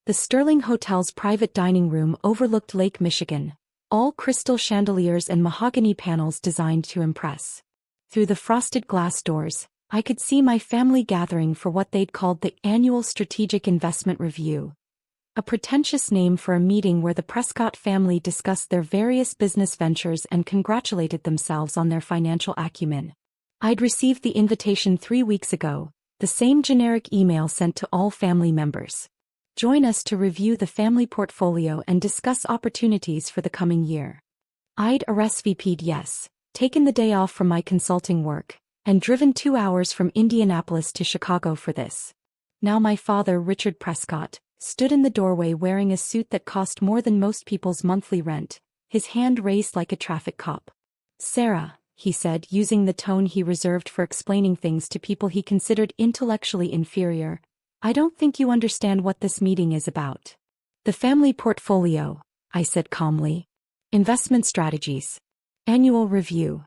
The Sterling Hotel's private dining room overlooked Lake Michigan, all crystal chandeliers and mahogany panels designed to impress. Through the frosted glass doors, I could see my family gathering for what they'd called the Annual Strategic Investment Review, a pretentious name for a meeting where the Prescott family discussed their various business ventures and congratulated themselves on their financial acumen. I'd received the invitation 3 weeks ago, the same generic email sent to all family members. Join us to review the family portfolio and discuss opportunities for the coming year. I'd RSVP'd yes, taken the day off from my consulting work, and driven 2 hours from Indianapolis to Chicago for this. Now my father, Richard Prescott, stood in the doorway wearing a suit that cost more than most people's monthly rent, his hand raised like a traffic cop. "Sarah," he said, using the tone he reserved for explaining things to people he considered intellectually inferior, "I don't think you understand what this meeting is about." "The family portfolio," I said calmly. "Investment strategies. Annual review."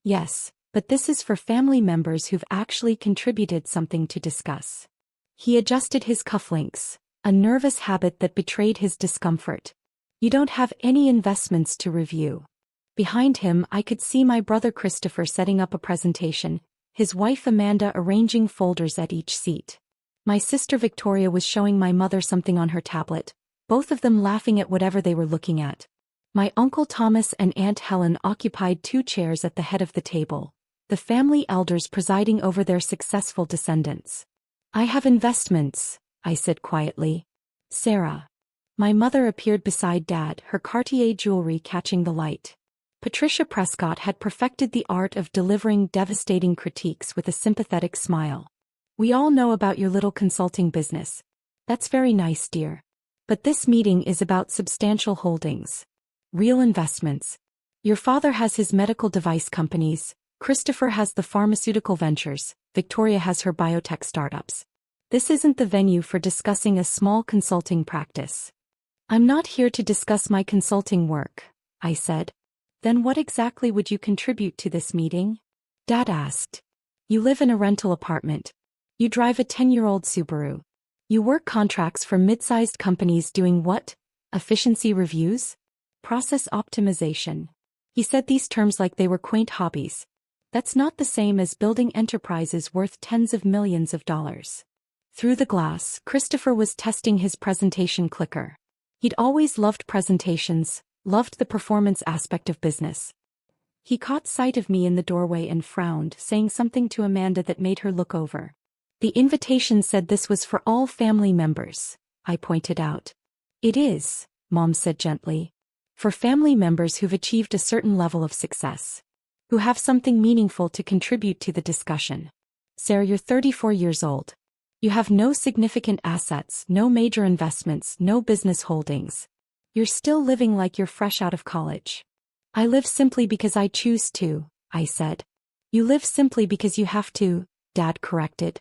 "Yes, but this is for family members who've actually contributed something to discuss." He adjusted his cufflinks, a nervous habit that betrayed his discomfort. "You don't have any investments to review." Behind him I could see my brother Christopher setting up a presentation, his wife Amanda arranging folders at each seat. My sister Victoria was showing my mother something on her tablet, both of them laughing at whatever they were looking at. My Uncle Thomas and Aunt Helen occupied 2 chairs at the head of the table, the family elders presiding over their successful descendants. "I have investments," I said quietly. "Sarah." My mother appeared beside Dad, her Cartier jewelry catching the light. Patricia Prescott had perfected the art of delivering devastating critiques with a sympathetic smile. "We all know about your little consulting business. That's very nice, dear. But this meeting is about substantial holdings. Real investments. Your father has his medical device companies, Christopher has the pharmaceutical ventures, Victoria has her biotech startups. This isn't the venue for discussing a small consulting practice." "I'm not here to discuss my consulting work," I said. "Then what exactly would you contribute to this meeting?" Dad asked. "You live in a rental apartment. You drive a 10-year-old Subaru. You work contracts for mid-sized companies doing what? Efficiency reviews? Process optimization." He said these terms like they were quaint hobbies. "That's not the same as building enterprises worth tens of millions of dollars." Through the glass, Christopher was testing his presentation clicker. He'd always loved presentations, loved the performance aspect of business. He caught sight of me in the doorway and frowned, saying something to Amanda that made her look over. "The invitation said this was for all family members," I pointed out. "It is," Mom said gently. "For family members who've achieved a certain level of success. Who have something meaningful to contribute to the discussion. Sarah, you're 34 years old. You have no significant assets, no major investments, no business holdings. You're still living like you're fresh out of college." "I live simply because I choose to," I said. "You live simply because you have to," Dad corrected.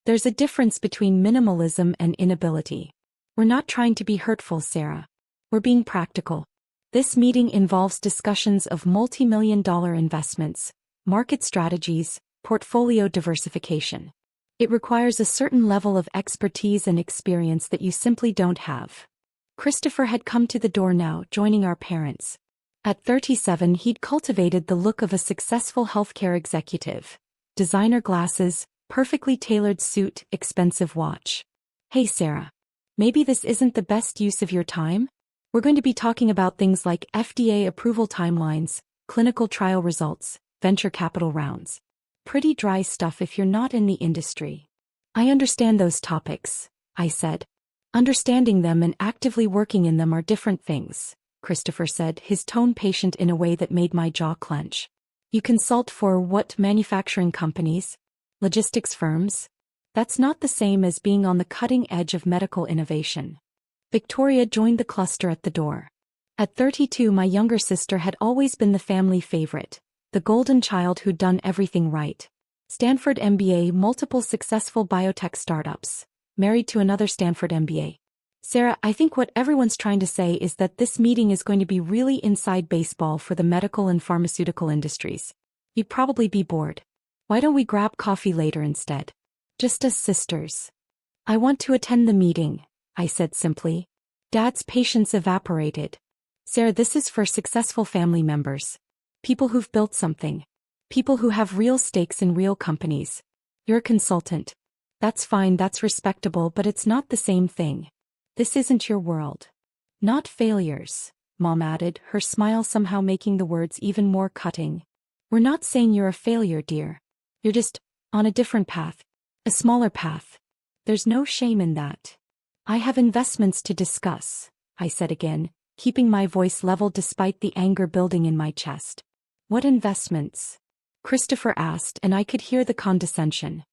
"There's a difference between minimalism and inability. We're not trying to be hurtful, Sarah. We're being practical. This meeting involves discussions of multi-million-dollar investments, market strategies, portfolio diversification. It requires a certain level of expertise and experience that you simply don't have." Christopher had come to the door now, joining our parents. At 37 he'd cultivated the look of a successful healthcare executive. Designer glasses, perfectly tailored suit, expensive watch. "Hey Sarah. Maybe this isn't the best use of your time? We're going to be talking about things like FDA approval timelines, clinical trial results, venture capital rounds. Pretty dry stuff if you're not in the industry." "I understand those topics," I said. "Understanding them and actively working in them are different things," Christopher said, his tone patient in a way that made my jaw clench. "You consult for what manufacturing companies? Logistics firms? That's not the same as being on the cutting edge of medical innovation." Victoria joined the cluster at the door. At 32 my younger sister had always been the family favorite, the golden child who'd done everything right. Stanford MBA, multiple successful biotech startups, married to another Stanford MBA. "Sarah, I think what everyone's trying to say is that this meeting is going to be really inside baseball for the medical and pharmaceutical industries. You'd probably be bored. Why don't we grab coffee later instead? Just as sisters." "I want to attend the meeting," I said simply. Dad's patience evaporated. Sarah, this is for successful family members. People who've built something. People who have real stakes in real companies. You're a consultant. That's fine, that's respectable, but it's not the same thing. This isn't your world. Not failures, Mom added, her smile somehow making the words even more cutting. We're not saying you're a failure, dear. You're just on a different path. A smaller path. There's no shame in that. I have investments to discuss, I said again, keeping my voice level despite the anger building in my chest. What investments? Christopher asked, and I could hear the condescension.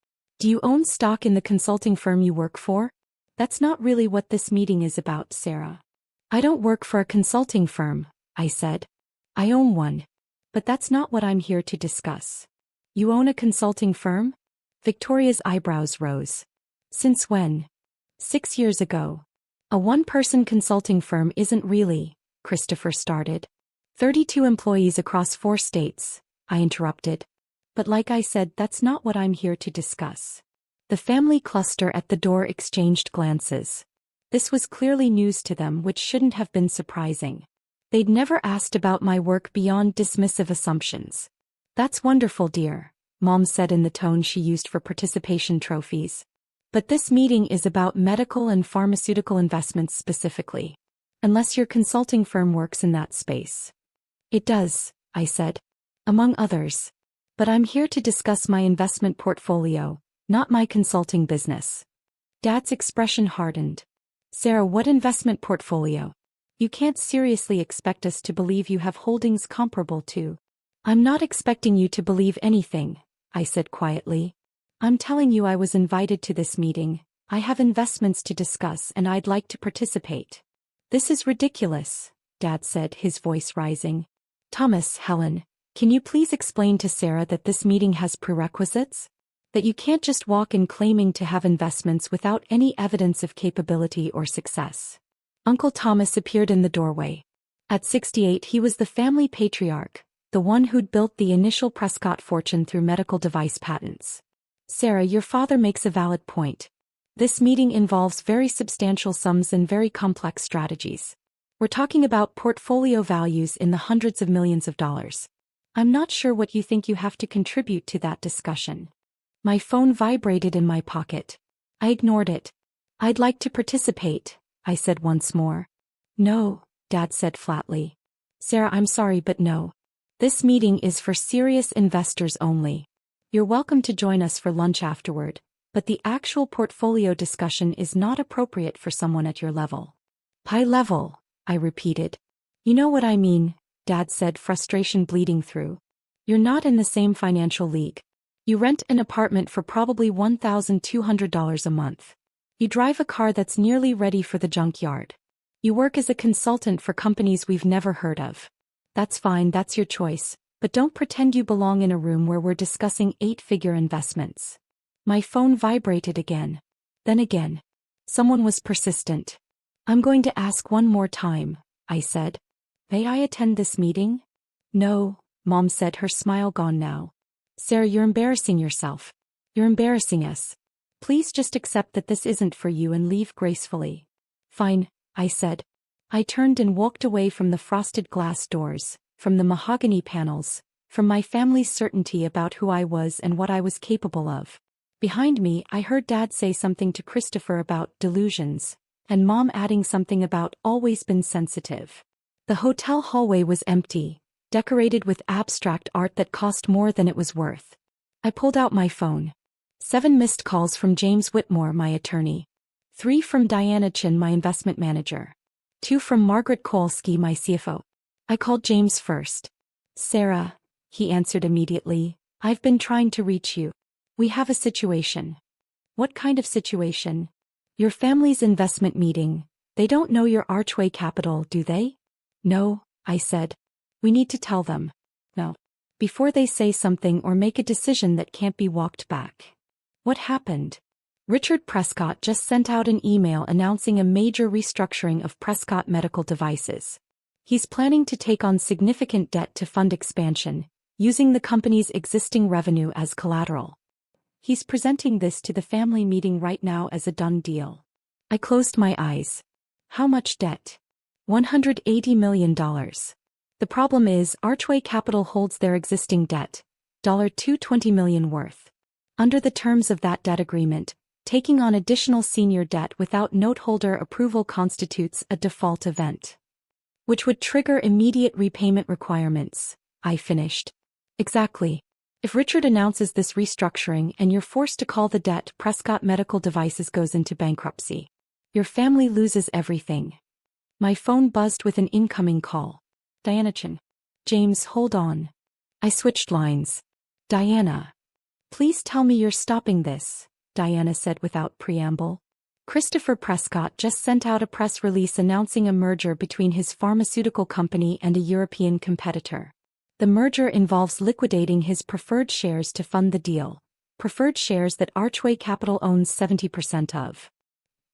Do you own stock in the consulting firm you work for? That's not really what this meeting is about, Sarah. I don't work for a consulting firm, I said. I own one. But that's not what I'm here to discuss. You own a consulting firm? Victoria's eyebrows rose. Since when? 6 years ago. A one-person consulting firm isn't really, Christopher started. 32 employees across 4 states, I interrupted. But like I said, that's not what I'm here to discuss. The family cluster at the door exchanged glances. This was clearly news to them, which shouldn't have been surprising. They'd never asked about my work beyond dismissive assumptions. That's wonderful, dear, Mom said in the tone she used for participation trophies. But this meeting is about medical and pharmaceutical investments specifically. Unless your consulting firm works in that space. It does, I said. Among others. But I'm here to discuss my investment portfolio, not my consulting business. Dad's expression hardened. Sarah, what investment portfolio? You can't seriously expect us to believe you have holdings comparable to. I'm not expecting you to believe anything, I said quietly. I'm telling you I was invited to this meeting, I have investments to discuss and I'd like to participate. This is ridiculous, Dad said, his voice rising. Thomas, Helen, can you please explain to Sarah that this meeting has prerequisites? That you can't just walk in claiming to have investments without any evidence of capability or success. Uncle Thomas appeared in the doorway. At 68 he was the family patriarch, the one who'd built the initial Prescott fortune through medical device patents. Sarah, your father makes a valid point. This meeting involves very substantial sums and very complex strategies. We're talking about portfolio values in the hundreds of millions of dollars. I'm not sure what you think you have to contribute to that discussion. My phone vibrated in my pocket. I ignored it. I'd like to participate, I said once more. No, Dad said flatly. Sarah, I'm sorry, but no. This meeting is for serious investors only. You're welcome to join us for lunch afterward, but the actual portfolio discussion is not appropriate for someone at your level. High level, I repeated. You know what I mean, Dad said, frustration bleeding through. You're not in the same financial league. You rent an apartment for probably $1,200 a month. You drive a car that's nearly ready for the junkyard. You work as a consultant for companies we've never heard of. That's fine, that's your choice, but don't pretend you belong in a room where we're discussing 8-figure investments. My phone vibrated again. Then again. Someone was persistent. I'm going to ask one more time, I said. May I attend this meeting? No, Mom said, her smile gone now. Sarah, you're embarrassing yourself. You're embarrassing us. Please just accept that this isn't for you and leave gracefully. Fine, I said. I turned and walked away from the frosted glass doors, from the mahogany panels, from my family's certainty about who I was and what I was capable of. Behind me, I heard Dad say something to Christopher about delusions, and Mom adding something about always been sensitive. The hotel hallway was empty, decorated with abstract art that cost more than it was worth. I pulled out my phone. 7 missed calls from James Whitmore, my attorney. 3 from Diana Chin, my investment manager. 2 from Margaret Kolsky, my CFO. I called James first. Sarah, he answered immediately, I've been trying to reach you. We have a situation. What kind of situation? Your family's investment meeting. They don't know your Archway Capital, do they? No, I said. We need to tell them. No. Before they say something or make a decision that can't be walked back. What happened? Richard Prescott just sent out an email announcing a major restructuring of Prescott Medical Devices. He's planning to take on significant debt to fund expansion, using the company's existing revenue as collateral. He's presenting this to the family meeting right now as a done deal. I closed my eyes. How much debt? $180 million. The problem is Archway Capital holds their existing debt, $220 million worth. Under the terms of that debt agreement, taking on additional senior debt without noteholder approval constitutes a default event, which would trigger immediate repayment requirements, I finished. Exactly. If Richard announces this restructuring and you're forced to call the debt, Prescott Medical Devices goes into bankruptcy. Your family loses everything. My phone buzzed with an incoming call. Diana Chin. James, hold on. I switched lines. Diana. Please tell me you're stopping this, Diana said without preamble. Christopher Prescott just sent out a press release announcing a merger between his pharmaceutical company and a European competitor. The merger involves liquidating his preferred shares to fund the deal, preferred shares that Archway Capital owns 70% of.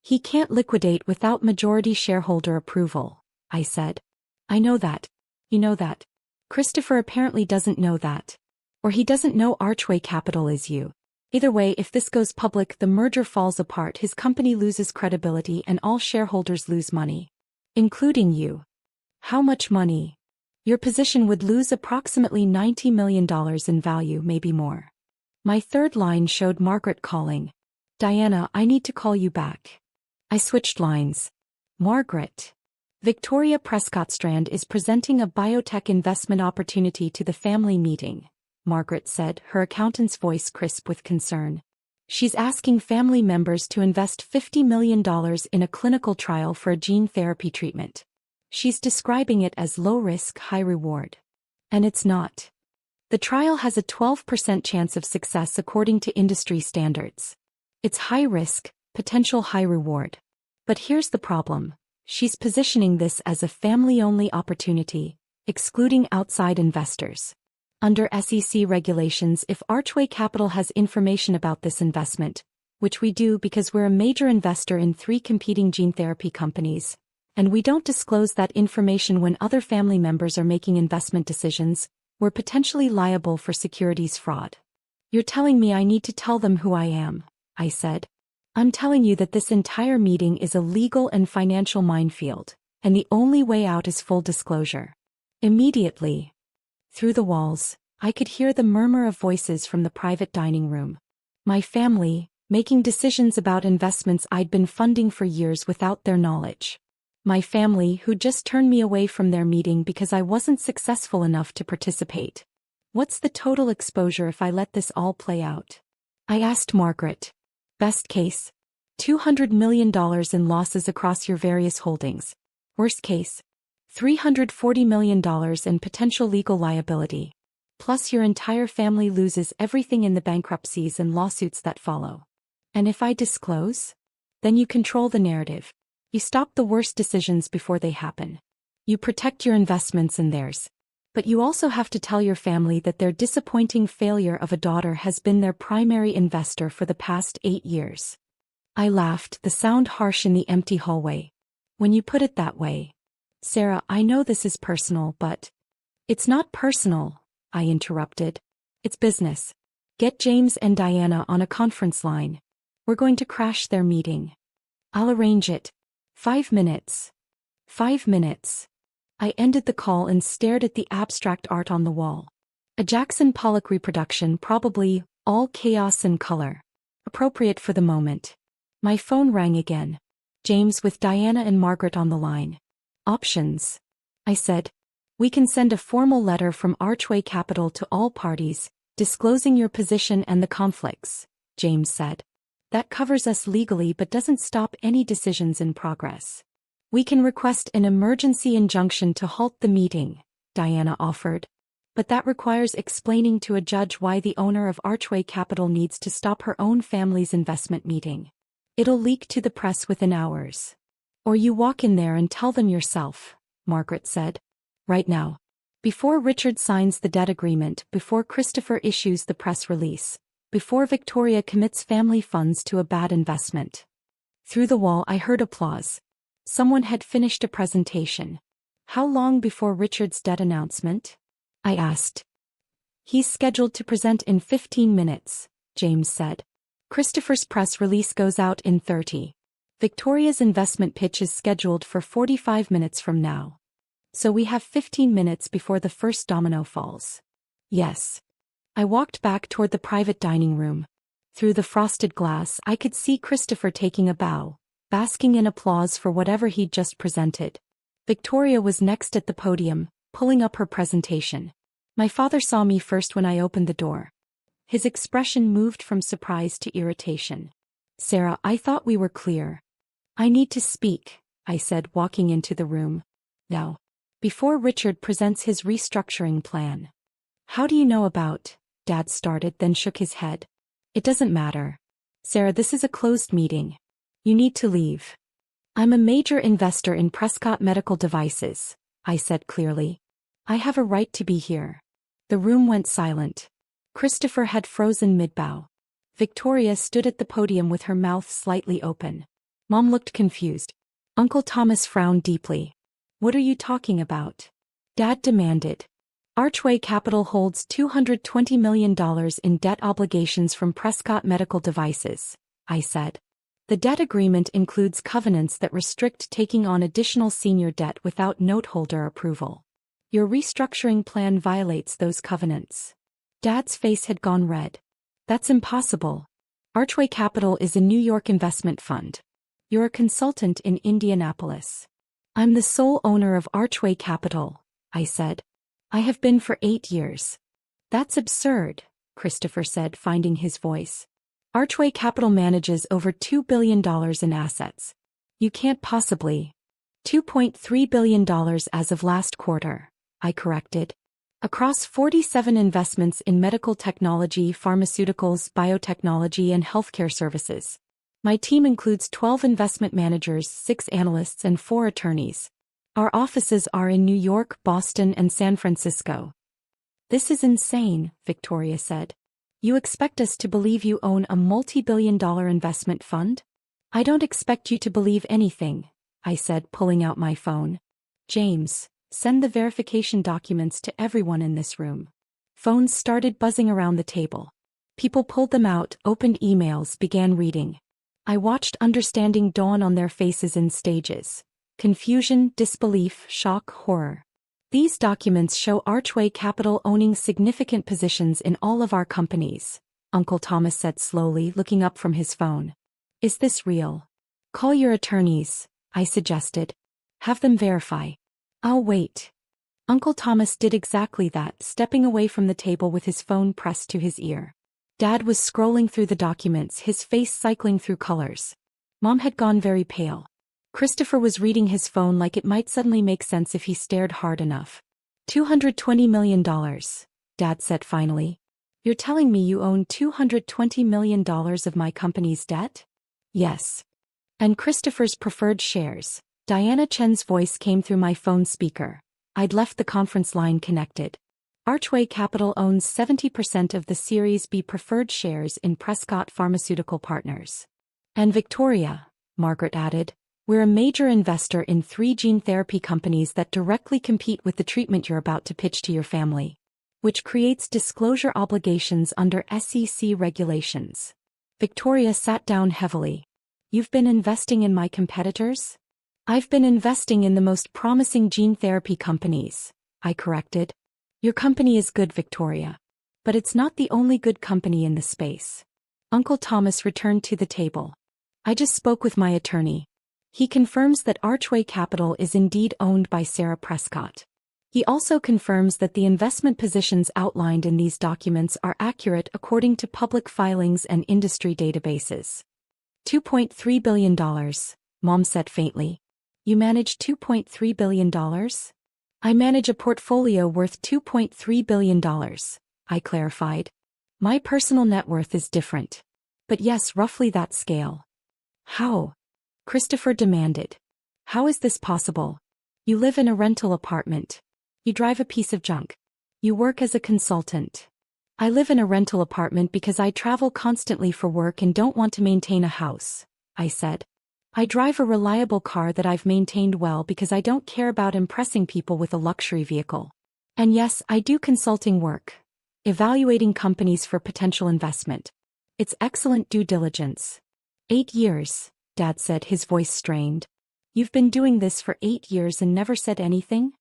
He can't liquidate without majority shareholder approval, I said. I know that. You know that. Christopher apparently doesn't know that. Or he doesn't know Archway Capital is you. Either way, if this goes public, the merger falls apart, his company loses credibility and all shareholders lose money. Including you. How much money? Your position would lose approximately $90 million in value, maybe more. My third line showed Margaret calling. Diana, I need to call you back. I switched lines. Margaret. Victoria Prescott Strand is presenting a biotech investment opportunity to the family meeting, Margaret said, her accountant's voice crisp with concern. She's asking family members to invest $50 million in a clinical trial for a gene therapy treatment. She's describing it as low risk, high reward. And it's not. The trial has a 12% chance of success according to industry standards. It's high risk, potential high reward. But here's the problem. She's positioning this as a family-only opportunity, excluding outside investors. Under SEC regulations, if Archway Capital has information about this investment, which we do because we're a major investor in 3 competing gene therapy companies, and we don't disclose that information when other family members are making investment decisions, we're potentially liable for securities fraud. You're telling me I need to tell them who I am, I said. I'm telling you that this entire meeting is a legal and financial minefield, and the only way out is full disclosure. Immediately. Through the walls, I could hear the murmur of voices from the private dining room. My family, making decisions about investments I'd been funding for years without their knowledge. My family who just turned me away from their meeting because I wasn't successful enough to participate. What's the total exposure if I let this all play out? I asked Margaret. Best case, $200 million in losses across your various holdings. Worst case, $340 million in potential legal liability. Plus your entire family loses everything in the bankruptcies and lawsuits that follow. And if I disclose? Then you control the narrative. You stop the worst decisions before they happen. You protect your investments and theirs. But you also have to tell your family that their disappointing failure of a daughter has been their primary investor for the past 8 years. I laughed, the sound harsh in the empty hallway. When you put it that way. Sarah, I know this is personal, but... It's not personal, I interrupted. It's business. Get James and Diana on a conference line. We're going to crash their meeting. I'll arrange it. 5 minutes. 5 minutes. I ended the call and stared at the abstract art on the wall. A Jackson Pollock reproduction, probably, all chaos and color. Appropriate for the moment. My phone rang again. James with Diana and Margaret on the line. Options. I said. We can send a formal letter from Archway Capital to all parties, disclosing your position and the conflicts, James said. That covers us legally but doesn't stop any decisions in progress. We can request an emergency injunction to halt the meeting, Diana offered. But that requires explaining to a judge why the owner of Archway Capital needs to stop her own family's investment meeting. It'll leak to the press within hours. Or you walk in there and tell them yourself, Margaret said. Right now. Before Richard signs the debt agreement, before Christopher issues the press release, before Victoria commits family funds to a bad investment. Through the wall I heard applause. Someone had finished a presentation. How long before Richard's debt announcement? I asked. He's scheduled to present in 15 minutes, James said. Christopher's press release goes out in 30. Victoria's investment pitch is scheduled for 45 minutes from now. So we have 15 minutes before the first domino falls. Yes. I walked back toward the private dining room. Through the frosted glass, I could see Christopher taking a bow, basking in applause for whatever he'd just presented. Victoria was next at the podium, pulling up her presentation. My father saw me first when I opened the door. His expression moved from surprise to irritation. Sarah, I thought we were clear. I need to speak, I said, walking into the room. No. Before Richard presents his restructuring plan. How do you know about? Dad started, then shook his head. It doesn't matter. Sarah, this is a closed meeting. You need to leave. I'm a major investor in Prescott Medical Devices, I said clearly. I have a right to be here. The room went silent. Christopher had frozen mid-bow. Victoria stood at the podium with her mouth slightly open. Mom looked confused. Uncle Thomas frowned deeply. What are you talking about? Dad demanded. Archway Capital holds $220 million in debt obligations from Prescott Medical Devices, I said. The debt agreement includes covenants that restrict taking on additional senior debt without noteholder approval. Your restructuring plan violates those covenants. Dad's face had gone red. That's impossible. Archway Capital is a New York investment fund. You're a consultant in Indianapolis. I'm the sole owner of Archway Capital, I said. I have been for 8 years. That's absurd, Christopher said, finding his voice. Archway Capital manages over $2 billion in assets. You can't possibly. $2.3 billion as of last quarter, I corrected. Across 47 investments in medical technology, pharmaceuticals, biotechnology, and healthcare services. My team includes 12 investment managers, 6 analysts, and 4 attorneys. Our offices are in New York, Boston, and San Francisco. This is insane, Victoria said. You expect us to believe you own a multi-billion-dollar investment fund? I don't expect you to believe anything, I said, pulling out my phone. James, send the verification documents to everyone in this room. Phones started buzzing around the table. People pulled them out, opened emails, began reading. I watched understanding dawn on their faces in stages. Confusion, disbelief, shock, horror. These documents show Archway Capital owning significant positions in all of our companies, Uncle Thomas said slowly, looking up from his phone. Is this real? Call your attorneys, I suggested. Have them verify. I'll wait. Uncle Thomas did exactly that, stepping away from the table with his phone pressed to his ear. Dad was scrolling through the documents, his face cycling through colors. Mom had gone very pale. Christopher was reading his phone like it might suddenly make sense if he stared hard enough. $220 million, Dad said finally. You're telling me you own $220 million of my company's debt? Yes. And Christopher's preferred shares. Diana Chen's voice came through my phone speaker. I'd left the conference line connected. Archway Capital owns 70% of the Series B preferred shares in Prescott Pharmaceutical Partners. And Victoria, Margaret added. We're a major investor in 3 gene therapy companies that directly compete with the treatment you're about to pitch to your family, which creates disclosure obligations under SEC regulations. Victoria sat down heavily. You've been investing in my competitors? I've been investing in the most promising gene therapy companies, I corrected. Your company is good, Victoria. But it's not the only good company in the space. Uncle Thomas returned to the table. I just spoke with my attorney. He confirms that Archway Capital is indeed owned by Sarah Prescott. He also confirms that the investment positions outlined in these documents are accurate according to public filings and industry databases. $2.3 billion, Mom said faintly. You manage $2.3 billion? I manage a portfolio worth $2.3 billion, I clarified. My personal net worth is different. But yes, roughly that scale. How? Christopher demanded. How is this possible? You live in a rental apartment. You drive a piece of junk. You work as a consultant. I live in a rental apartment because I travel constantly for work and don't want to maintain a house, I said. I drive a reliable car that I've maintained well because I don't care about impressing people with a luxury vehicle. And yes, I do consulting work, evaluating companies for potential investment. It's excellent due diligence. 8 years, Dad said, his voice strained. You've been doing this for 8 years and never said anything?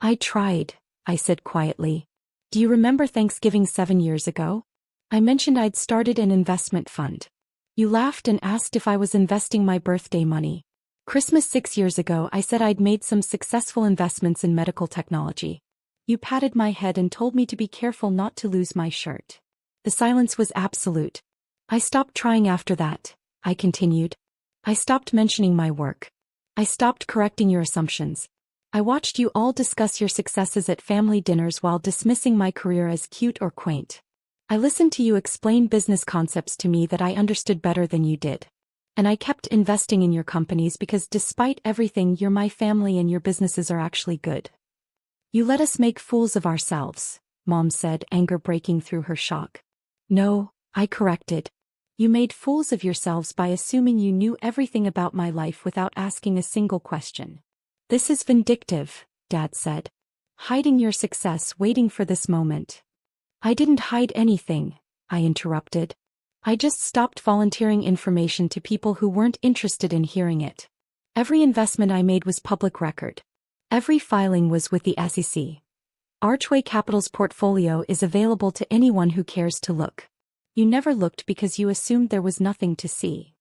I tried, I said quietly. Do you remember Thanksgiving 7 years ago? I mentioned I'd started an investment fund. You laughed and asked if I was investing my birthday money. Christmas 6 years ago, I said I'd made some successful investments in medical technology. You patted my head and told me to be careful not to lose my shirt. The silence was absolute. I stopped trying after that, I continued. I stopped mentioning my work. I stopped correcting your assumptions. I watched you all discuss your successes at family dinners while dismissing my career as cute or quaint. I listened to you explain business concepts to me that I understood better than you did. And I kept investing in your companies because despite everything, you're my family and your businesses are actually good. You let us make fools of ourselves, Mom said, anger breaking through her shock. No, I corrected. You made fools of yourselves by assuming you knew everything about my life without asking a single question. This is vindictive, Dad said. Hiding your success, waiting for this moment. I didn't hide anything, I interrupted. I just stopped volunteering information to people who weren't interested in hearing it. Every investment I made was public record. Every filing was with the SEC. Archway Capital's portfolio is available to anyone who cares to look. You never looked because you assumed there was nothing to see.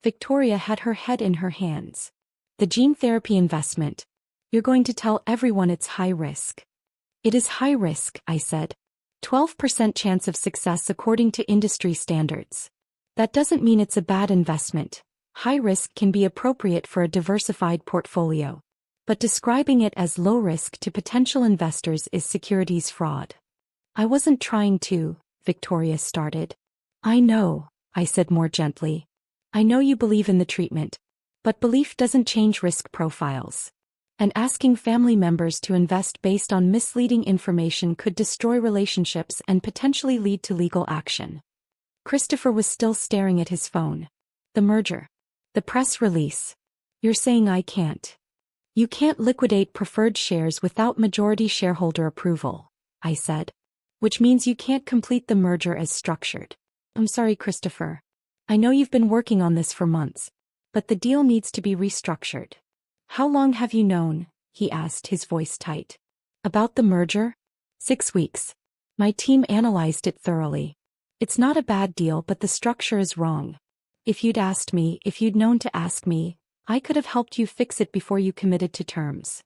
Victoria had her head in her hands. The gene therapy investment. You're going to tell everyone it's high risk. It is high risk, I said. 12% chance of success according to industry standards. That doesn't mean it's a bad investment. High risk can be appropriate for a diversified portfolio. But describing it as low risk to potential investors is securities fraud. I wasn't trying to, Victoria started. I know, I said more gently. I know you believe in the treatment. But belief doesn't change risk profiles. And asking family members to invest based on misleading information could destroy relationships and potentially lead to legal action. Christopher was still staring at his phone. The merger. The press release. You're saying I can't. You can't liquidate preferred shares without majority shareholder approval, I said. Which means you can't complete the merger as structured. I'm sorry, Christopher. I know you've been working on this for months. But the deal needs to be restructured. How long have you known? He asked, his voice tight. About the merger? 6 weeks. My team analyzed it thoroughly. It's not a bad deal, but the structure is wrong. If you'd known to ask me, I could have helped you fix it before you committed to terms.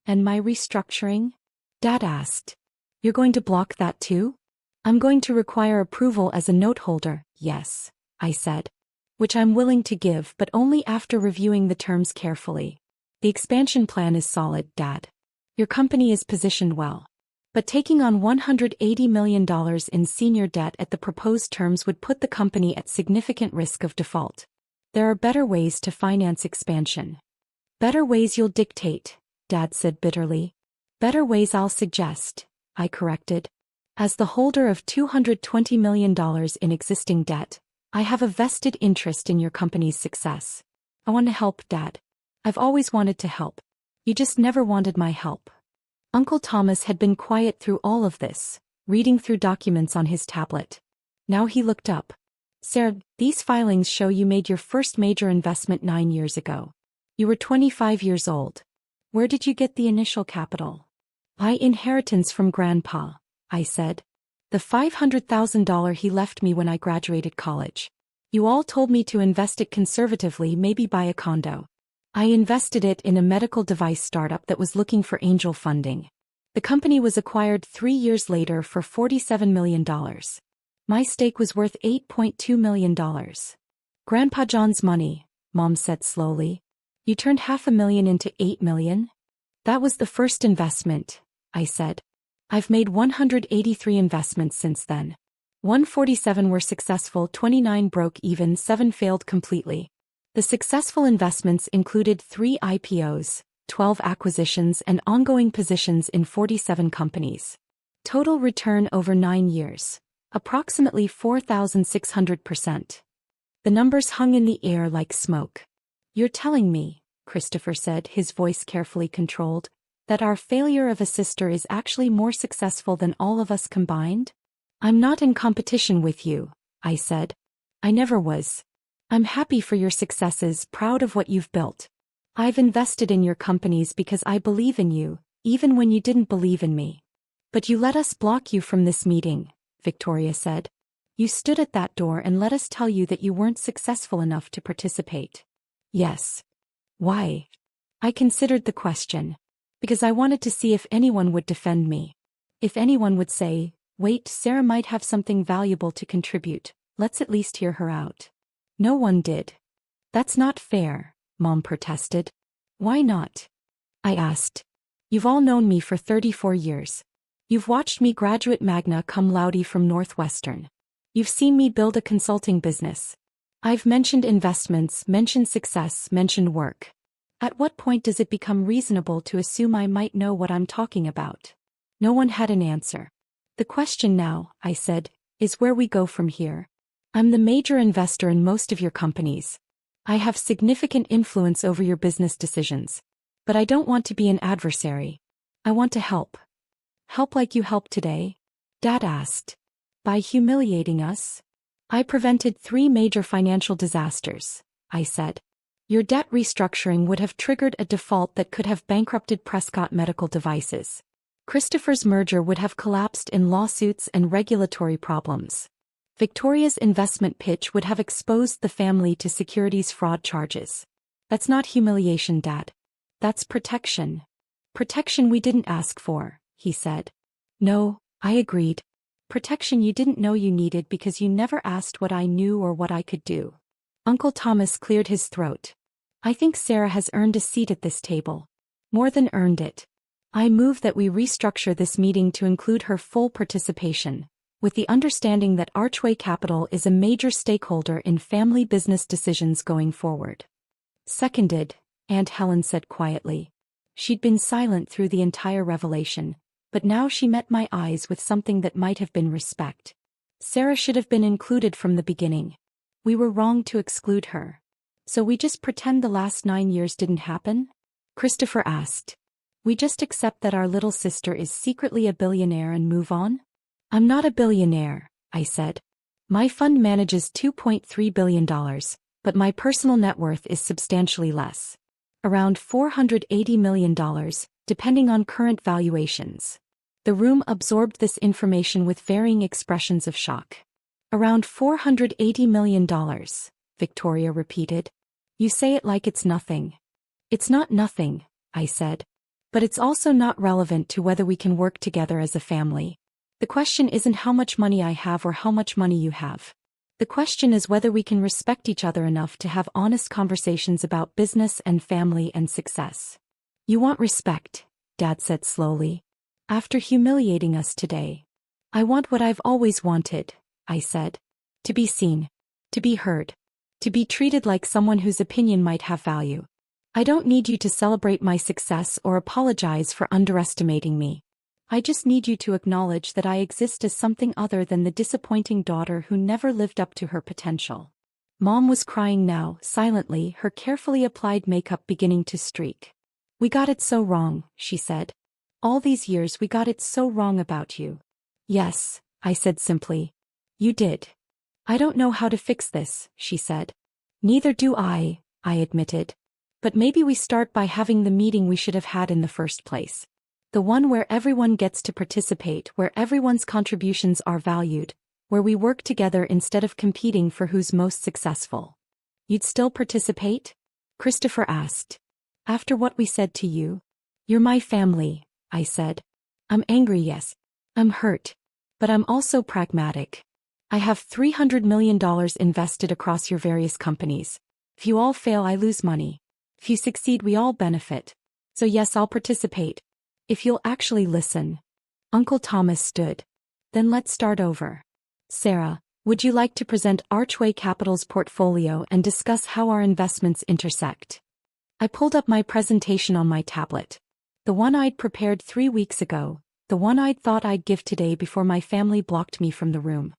And my restructuring? Dad asked. You're going to block that too? I'm going to require approval as a note holder, yes, I said. Which I'm willing to give, but only after reviewing the terms carefully. The expansion plan is solid, Dad. Your company is positioned well. But taking on $180 million in senior debt at the proposed terms would put the company at significant risk of default. There are better ways to finance expansion. Better ways you'll dictate, Dad said bitterly. Better ways I'll suggest, I corrected. As the holder of $220 million in existing debt, I have a vested interest in your company's success. I want to help, Dad. I've always wanted to help. You just never wanted my help. Uncle Thomas had been quiet through all of this, reading through documents on his tablet. Now he looked up. Sarah, these filings show you made your first major investment 9 years ago. You were 25 years old. Where did you get the initial capital? By inheritance from Grandpa, I said. The $500,000 he left me when I graduated college. You all told me to invest it conservatively, maybe buy a condo. I invested it in a medical device startup that was looking for angel funding. The company was acquired 3 years later for $47 million. My stake was worth $8.2 million. Grandpa John's money, Mom said slowly. You turned $500,000 into $8 million? That was the first investment, I said. I've made 183 investments since then. 147 were successful, 29 broke even, 7 failed completely. The successful investments included 3 IPOs, 12 acquisitions, and ongoing positions in 47 companies. Total return over 9 years. Approximately 4,600%. The numbers hung in the air like smoke. You're telling me, Christopher said, his voice carefully controlled, that our failure of a sister is actually more successful than all of us combined? I'm not in competition with you, I said. I never was. I'm happy for your successes, proud of what you've built. I've invested in your companies because I believe in you, even when you didn't believe in me. But you let us block you from this meeting, Victoria said. You stood at that door and let us tell you that you weren't successful enough to participate. Yes. Why? I considered the question. Because I wanted to see if anyone would defend me. If anyone would say, wait, Sarah might have something valuable to contribute, let's at least hear her out. No one did. That's not fair, Mom protested. Why not? I asked. You've all known me for 34 years. You've watched me graduate magna cum laude from Northwestern. You've seen me build a consulting business. I've mentioned investments, mentioned success, mentioned work. At what point does it become reasonable to assume I might know what I'm talking about? No one had an answer. The question now, I said, is where we go from here. I'm the major investor in most of your companies. I have significant influence over your business decisions. But I don't want to be an adversary. I want to help. Help like you helped today? Dad asked. By humiliating us? I prevented 3 major financial disasters, I said. Your debt restructuring would have triggered a default that could have bankrupted Prescott Medical Devices. Christopher's merger would have collapsed in lawsuits and regulatory problems. Victoria's investment pitch would have exposed the family to securities fraud charges. That's not humiliation, Dad. That's protection. Protection we didn't ask for, he said. No, I agreed. Protection you didn't know you needed because you never asked what I knew or what I could do. Uncle Thomas cleared his throat. I think Sarah has earned a seat at this table. More than earned it. I move that we restructure this meeting to include her full participation, with the understanding that Archway Capital is a major stakeholder in family business decisions going forward. Seconded, Aunt Helen said quietly. She'd been silent through the entire revelation, but now she met my eyes with something that might have been respect. Sarah should have been included from the beginning. We were wrong to exclude her. So we just pretend the last 9 years didn't happen? Christopher asked. We just accept that our little sister is secretly a billionaire and move on? I'm not a billionaire, I said. My fund manages $2.3 billion, but my personal net worth is substantially less. Around $480 million, depending on current valuations. The room absorbed this information with varying expressions of shock. Around $480 million, Victoria repeated. You say it like it's nothing. It's not nothing, I said. But it's also not relevant to whether we can work together as a family. The question isn't how much money I have or how much money you have. The question is whether we can respect each other enough to have honest conversations about business and family and success. You want respect, Dad said slowly. After humiliating us today. I want what I've always wanted, I said. To be seen. To be heard. To be treated like someone whose opinion might have value. I don't need you to celebrate my success or apologize for underestimating me. I just need you to acknowledge that I exist as something other than the disappointing daughter who never lived up to her potential. Mom was crying now, silently, her carefully applied makeup beginning to streak. We got it so wrong, she said. All these years we got it so wrong about you. Yes, I said simply. You did. I don't know how to fix this, she said. Neither do I admitted. But maybe we start by having the meeting we should have had in the first place. The one where everyone gets to participate, where everyone's contributions are valued, where we work together instead of competing for who's most successful. You'd still participate? Christopher asked. After what we said to you? You're my family, I said. I'm angry, yes. I'm hurt. But I'm also pragmatic. I have $300 million invested across your various companies. If you all fail, I lose money. If you succeed, we all benefit. So yes, I'll participate. If you'll actually listen. Uncle Thomas stood. Then let's start over. Sarah, would you like to present Archway Capital's portfolio and discuss how our investments intersect? I pulled up my presentation on my tablet. The one I'd prepared 3 weeks ago, the one I'd thought I'd give today before my family blocked me from the room.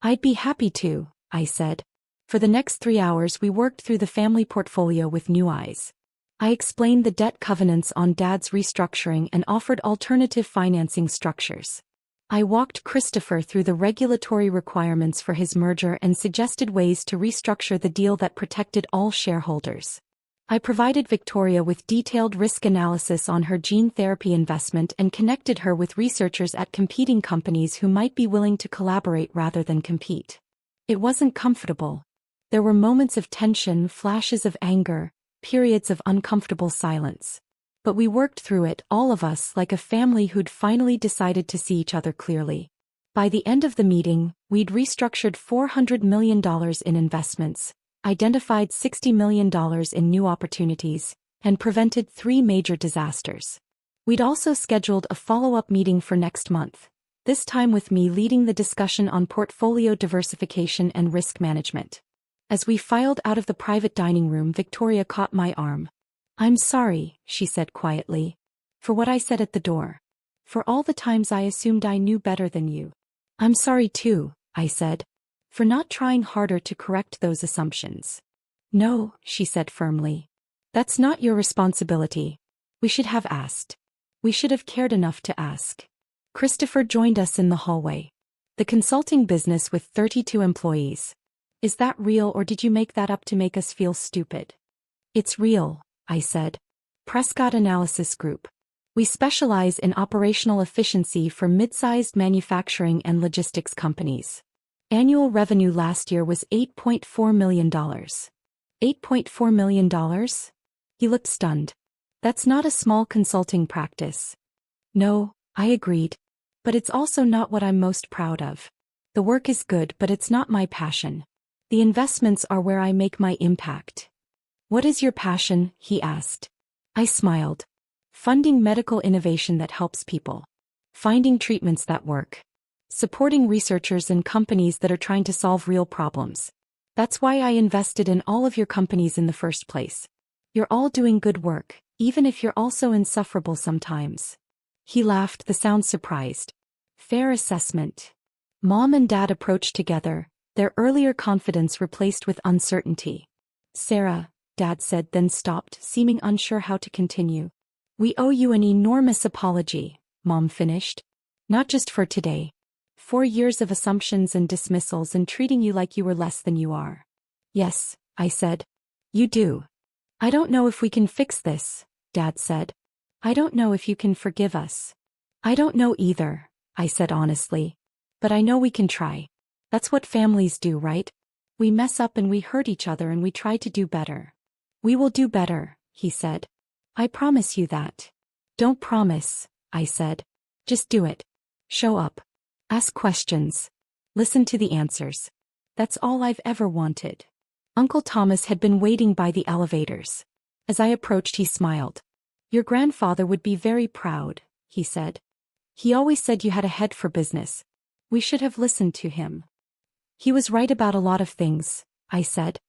I'd be happy to, I said. For the next 3 hours we worked through the family portfolio with new eyes. I explained the debt covenants on Dad's restructuring and offered alternative financing structures. I walked Christopher through the regulatory requirements for his merger and suggested ways to restructure the deal that protected all shareholders. I provided Victoria with detailed risk analysis on her gene therapy investment and connected her with researchers at competing companies who might be willing to collaborate rather than compete. It wasn't comfortable. There were moments of tension, flashes of anger, periods of uncomfortable silence. But we worked through it, all of us, like a family who'd finally decided to see each other clearly. By the end of the meeting, we'd restructured $400 million in investments, identified $60 million in new opportunities, and prevented 3 major disasters. We'd also scheduled a follow-up meeting for next month, this time with me leading the discussion on portfolio diversification and risk management. As we filed out of the private dining room, Victoria caught my arm. "I'm sorry," she said quietly, "for what I said at the door. For all the times I assumed I knew better than you." "I'm sorry too," I said, "for not trying harder to correct those assumptions." "No," she said firmly. "That's not your responsibility. We should have asked. We should have cared enough to ask." Christopher joined us in the hallway. "The consulting business with 32 employees. Is that real, or did you make that up to make us feel stupid?" "It's real," I said. "Prescott Analysis Group. We specialize in operational efficiency for mid-sized manufacturing and logistics companies. Annual revenue last year was $8.4 million. $8.4 million? He looked stunned. "That's not a small consulting practice." "No," I agreed. "But it's also not what I'm most proud of. The work is good, but it's not my passion. The investments are where I make my impact." "What is your passion?" he asked. I smiled. "Funding medical innovation that helps people. Finding treatments that work. Supporting researchers and companies that are trying to solve real problems. That's why I invested in all of your companies in the first place. You're all doing good work, even if you're also insufferable sometimes." He laughed, the sound surprised. "Fair assessment." Mom and Dad approached together, their earlier confidence replaced with uncertainty. "Sarah," Dad said, then stopped, seeming unsure how to continue. "We owe you an enormous apology," Mom finished. "Not just for today. 4 years of assumptions and dismissals and treating you like you were less than you are." "Yes," I said. "You do." "I don't know if we can fix this," Dad said. "I don't know if you can forgive us." "I don't know either," I said honestly. "But I know we can try. That's what families do, right? We mess up and we hurt each other and we try to do better." "We will do better," he said. "I promise you that." "Don't promise," I said. "Just do it. Show up. Ask questions. Listen to the answers. That's all I've ever wanted." Uncle Thomas had been waiting by the elevators. As I approached, he smiled. "Your grandfather would be very proud," he said. "He always said you had a head for business. We should have listened to him." "He was right about a lot of things," I said.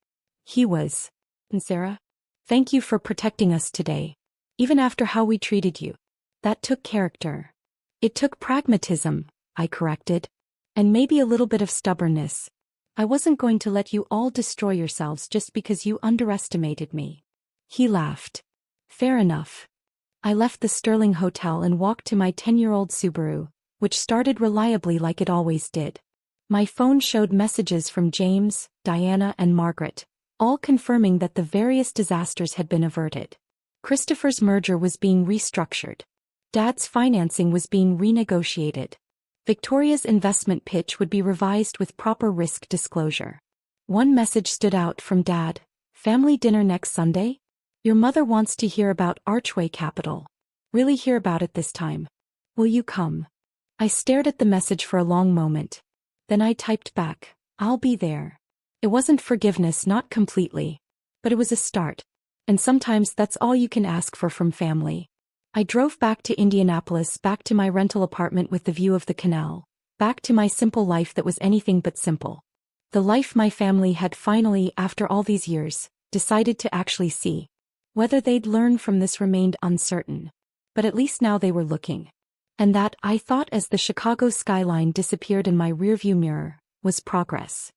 "He was." "And Sarah, thank you for protecting us today. Even after how we treated you. That took character." "It took pragmatism," I corrected. "And maybe a little bit of stubbornness. I wasn't going to let you all destroy yourselves just because you underestimated me." He laughed. "Fair enough." I left the Sterling Hotel and walked to my 10-year-old Subaru, which started reliably like it always did. My phone showed messages from James, Diana, and Margaret, all confirming that the various disasters had been averted. Christopher's merger was being restructured. Dad's financing was being renegotiated. Victoria's investment pitch would be revised with proper risk disclosure. One message stood out from Dad. "Family dinner next Sunday? Your mother wants to hear about Archway Capital. Really hear about it this time. Will you come?" I stared at the message for a long moment. Then I typed back, "I'll be there." It wasn't forgiveness, not completely. But it was a start. And sometimes that's all you can ask for from family. I drove back to Indianapolis, back to my rental apartment with the view of the canal, back to my simple life that was anything but simple. The life my family had finally, after all these years, decided to actually see. Whether they'd learn from this remained uncertain. But at least now they were looking. And that, I thought as the Chicago skyline disappeared in my rearview mirror, was progress.